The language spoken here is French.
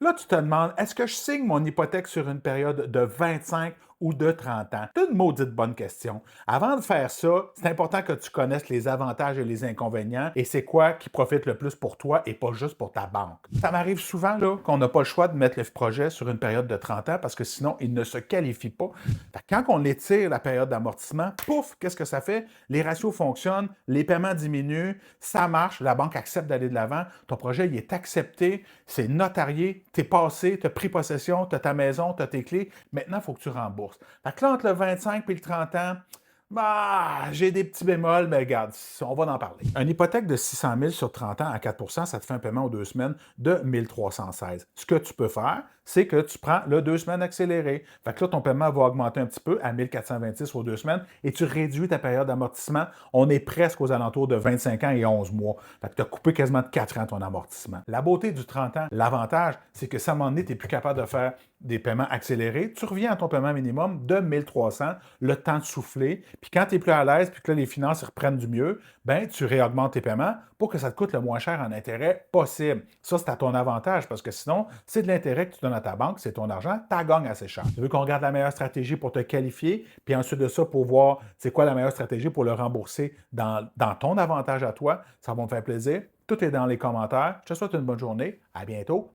Là, tu te demandes, est-ce que je signe mon hypothèque sur une période de 25 ou de 30 ans? C'est une maudite bonne question. Avant de faire ça, c'est important que tu connaisses les avantages et les inconvénients et c'est quoi qui profite le plus pour toi et pas juste pour ta banque. Ça m'arrive souvent là, qu'on n'a pas le choix de mettre le projet sur une période de 30 ans parce que sinon, il ne se qualifie pas. Fait que quand on étire la période d'amortissement, pouf, qu'est-ce que ça fait? Les ratios fonctionnent, les paiements diminuent, ça marche, la banque accepte d'aller de l'avant, ton projet il est accepté, c'est notarié, tu es passé, tu as pris possession, tu as ta maison, tu as tes clés. Maintenant, il faut que tu rembourses. Fait que là, entre le 25 et le 30 ans, bah, j'ai des petits bémols, mais regarde, on va en parler. Une hypothèque de 600 000 sur 30 ans à 4 ça te fait un paiement aux 2 semaines de 1316. Ce que tu peux faire, c'est que tu prends le 2 semaines accéléré. Fait que là, ton paiement va augmenter un petit peu à 1426 aux 2 semaines et tu réduis ta période d'amortissement. On est presque aux alentours de 25 ans et 11 mois. Fait que tu as coupé quasiment de 4 ans ton amortissement. La beauté du 30 ans, l'avantage, c'est que si à un moment donné, tu n'es plus capable de faire des paiements accélérés, tu reviens à ton paiement minimum de 1300, le temps de souffler, puis quand tu es plus à l'aise, puis que là, les finances reprennent du mieux, ben tu réaugmentes tes paiements pour que ça te coûte le moins cher en intérêt possible. Ça, c'est à ton avantage, parce que sinon, c'est de l'intérêt que tu donnes à ta banque, c'est ton argent, tu gagnes assez cher. Tu veux qu'on regarde la meilleure stratégie pour te qualifier, puis ensuite de ça, pour voir c'est quoi la meilleure stratégie pour le rembourser dans ton avantage à toi, ça va me faire plaisir. Tout est dans les commentaires. Je te souhaite une bonne journée. À bientôt.